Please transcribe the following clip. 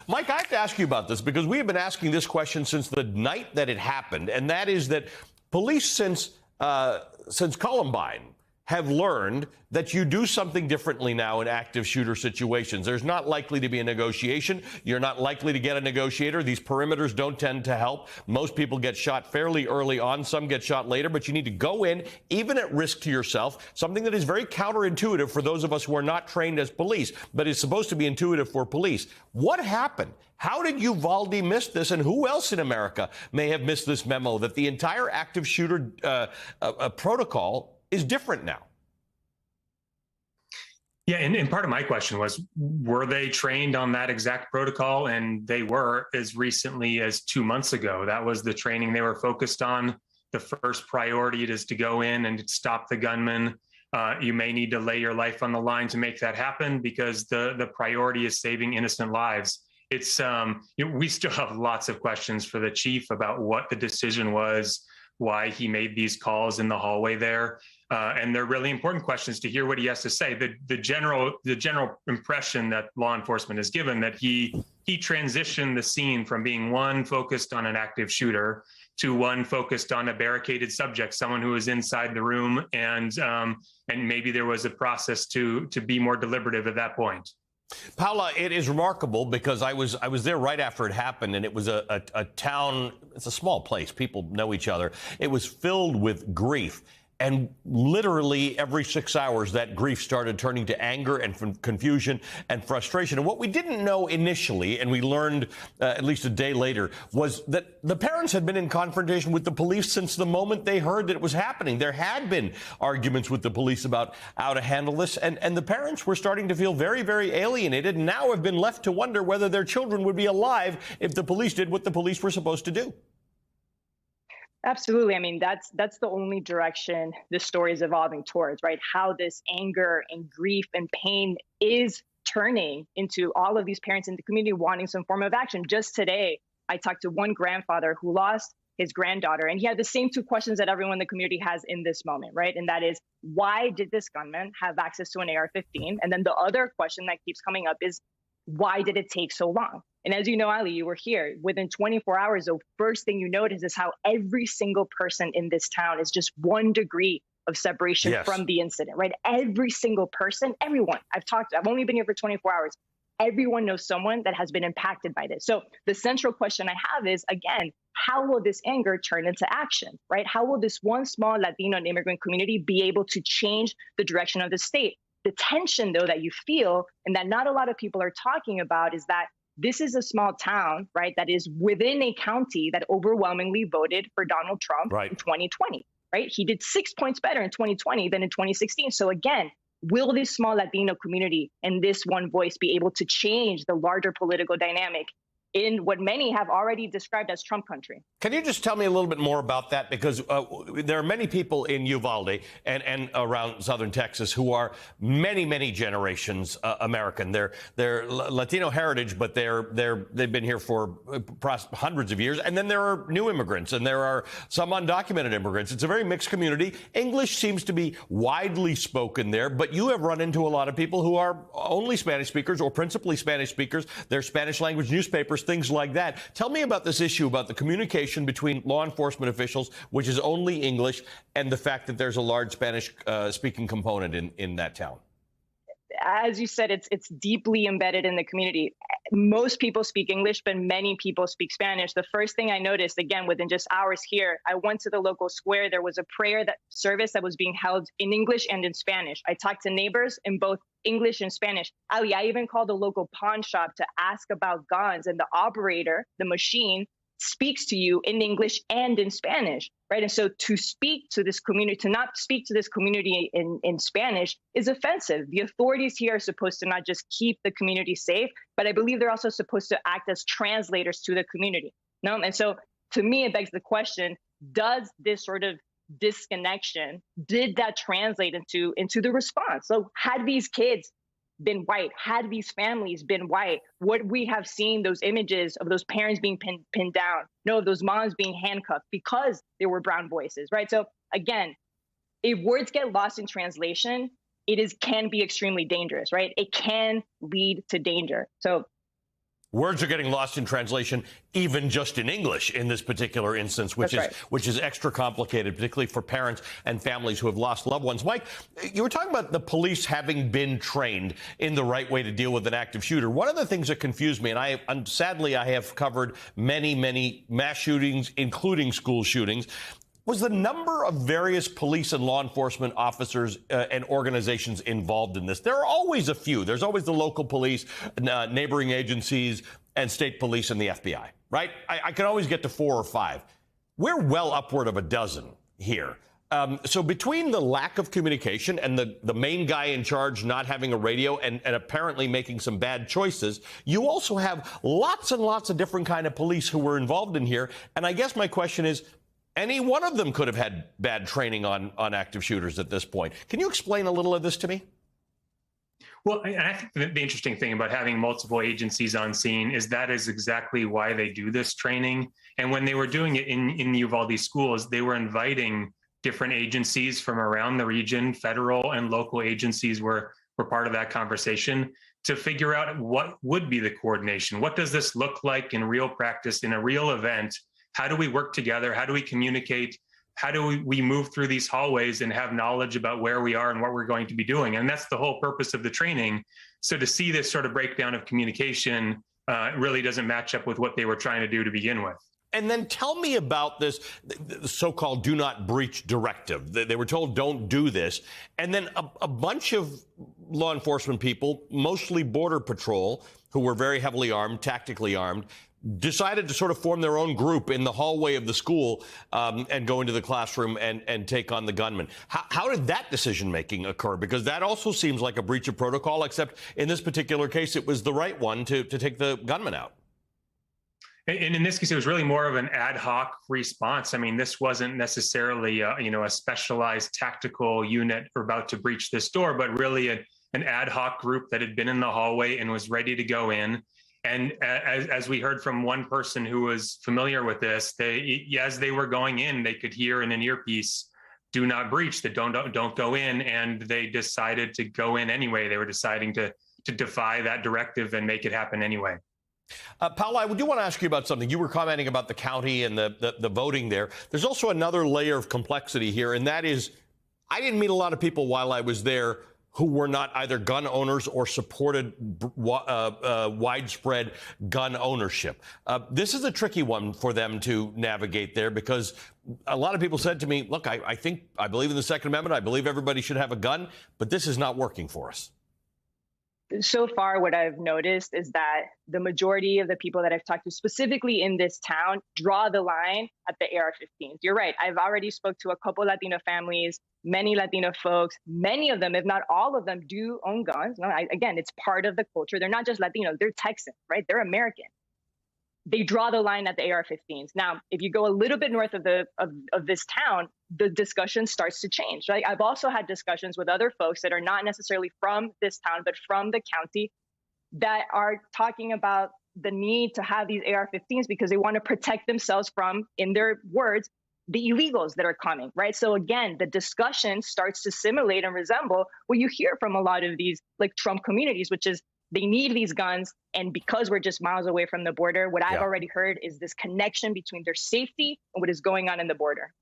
Mike, I have to ask you about this because we have been asking this question since the night that it happened, and that is that police since Columbine have learned that you do something differently now in active shooter situations. There's not likely to be a negotiation. You're not likely to get a negotiator. These perimeters don't tend to help. Most people get shot fairly early on. Some get shot later, but you need to go in, even at risk to yourself, something that is very counterintuitive for those of us who are not trained as police, but is supposed to be intuitive for police. What happened? How did Uvalde miss this, and who else in America may have missed this memo that the entire active shooter protocol is different now? Yeah, and part of my question was, were they trained on that exact protocol? And they were as recently as 2 months ago. That was the training they were focused on. The first priority is to go in and stop the gunman. You may need to lay your life on the line to make that happen because the priority is saving innocent lives. It's we still have lots of questions for the chief about what the decision was, why he made these calls in the hallway there. And they're really important questions to hear what he has to say. The general impression that law enforcement has given that he transitioned the scene from being one focused on an active shooter to one focused on a barricaded subject, someone who was inside the room, and maybe there was a process to be more deliberative at that point. Paula, it is remarkable because I was there right after it happened, and it was a town. It's a small place. People know each other. It was filled with grief. And literally every 6 hours, that grief started turning to anger and confusion and frustration. And what we didn't know initially, and we learned at least a day later, was that the parents had been in confrontation with the police since the moment they heard that it was happening. There had been arguments with the police about how to handle this, and the parents were starting to feel very, very alienated, and now have been left to wonder whether their children would be alive if the police did what the police were supposed to do. Absolutely. I mean, that's the only direction this story is evolving towards, right? How this anger and grief and pain is turning into all of these parents in the community wanting some form of action. Just today, I talked to one grandfather who lost his granddaughter, and he had the same two questions that everyone in the community has in this moment, right? And that is, why did this gunman have access to an AR-15? And then the other question that keeps coming up is, why did it take so long? And as you know, Ali, you were here. Within 24 hours, the first thing you notice is how every single person in this town is just 1 degree of separation from the incident, right? Every single person, everyone. I've only been here for 24 hours. Everyone knows someone that has been impacted by this. So the central question I have is, again, how will this anger turn into action, right? How will this one small Latino and immigrant community be able to change the direction of the state? The tension, though, that you feel and that not a lot of people are talking about is that this is a small town, right, that is within a county that overwhelmingly voted for Donald Trump in 2020, right? He did 6 points better in 2020 than in 2016. So again, will this small Latino community and this one voice be able to change the larger political dynamic in what many have already described as Trump country? Can you just tell me a little bit more about that? Because there are many people in Uvalde and around southern Texas who are many, many generations American. They're Latino heritage, but they've been here for hundreds of years. And then there are new immigrants, and there are some undocumented immigrants. It's a very mixed community. English seems to be widely spoken there, but you have run into a lot of people who are only Spanish speakers or principally Spanish speakers. They're Spanish language newspapers, things like that. Tell me about this issue about the communication between law enforcement officials, which is only English, and the fact that there's a large Spanish speaking component in that town. As you said, it's deeply embedded in the community. Most people speak English, but many people speak Spanish. The first thing I noticed, again, within just hours here, I went to the local square. There was a prayer service that was being held in English and in Spanish. I talked to neighbors in both English and Spanish. Ali, I even called a local pawn shop to ask about guns, and the operator, the machine, speaks to you in English and in Spanish, right? And so to speak to this community, to not speak to this community in Spanish is offensive. The authorities here are supposed to not just keep the community safe, but I believe they're also supposed to act as translators to the community. No? And so to me, it begs the question, does this sort of disconnection, did that translate into the response? So had these kids been white, had these families been white, would we have seen those images of those parents being pinned down? No, those moms being handcuffed because they were brown voices, right? So again, if words get lost in translation, can be extremely dangerous, right? It can lead to danger. So Words are getting lost in translation, even just in English in this particular instance, which is extra complicated, particularly for parents and families who have lost loved ones. Mike, you were talking about the police having been trained in the right way to deal with an active shooter. One of the things that confused me, and sadly I have covered many mass shootings, including school shootings, was the number of various police and law enforcement officers and organizations involved in this. There are always a few. There's always the local police, neighboring agencies, and state police and the FBI, right? I can always get to 4 or 5. We're well upward of a dozen here. So between the lack of communication and the main guy in charge not having a radio and apparently making some bad choices, you also have lots and lots of different kind of police who were involved in here. And I guess my question is, any one of them could have had bad training on active shooters at this point. Can you explain a little of this to me? Well, I think the interesting thing about having multiple agencies on scene is that is exactly why they do this training. And when they were doing it in the Uvalde schools, they were inviting different agencies from around the region. Federal and local agencies were part of that conversation to figure out what would be the coordination. What does this look like in real practice, in a real event? How do we work together? How do we communicate? How do we move through these hallways and have knowledge about where we are and what we're going to be doing? And that's the whole purpose of the training. So to see this sort of breakdown of communication really doesn't match up with what they were trying to do to begin with. And then tell me about this so-called do not breach directive. They were told don't do this. And then a bunch of law enforcement people, mostly Border Patrol, who were very heavily armed, tactically armed, decided to sort of form their own group in the hallway of the school and go into the classroom and take on the gunman. How did that decision-making occur? Because that also seems like a breach of protocol, except in this particular case, it was the right one to take the gunman out. And in this case, it was really more of an ad hoc response. I mean, this wasn't necessarily a specialized tactical unit about to breach this door, but really an ad hoc group that had been in the hallway and was ready to go in. And as we heard from one person who was familiar with this, as they were going in, they could hear in an earpiece, "Do not breach," that don't go in, and they decided to go in anyway. They were deciding to defy that directive and make it happen anyway. Paola, I do want to ask you about something. You were commenting about the county and the voting there. There's also another layer of complexity here, and that is, I didn't meet a lot of people while I was there who were not either gun owners or supported widespread gun ownership. This is a tricky one for them to navigate there, because a lot of people said to me, look, I believe in the Second Amendment. I believe everybody should have a gun, but this is not working for us. So far, what I've noticed is that the majority of the people that I've talked to, specifically in this town, draw the line at the AR-15s. You're right. I've already spoke to a couple Latino families, many Latino folks. Many of them, if not all of them, do own guns. Again, it's part of the culture. They're not just Latino. They're Texan, right? They're American. They draw the line at the AR-15s. Now, if you go a little bit north of this town, the discussion starts to change, right? I've also had discussions with other folks that are not necessarily from this town, but from the county, that are talking about the need to have these AR-15s because they want to protect themselves from, in their words, the illegals that are coming, right? So again, the discussion starts to simulate and resemble what you hear from a lot of these like Trump communities, which is they need these guns. And because we're just miles away from the border, what I've already heard is this connection between their safety and what is going on in the border.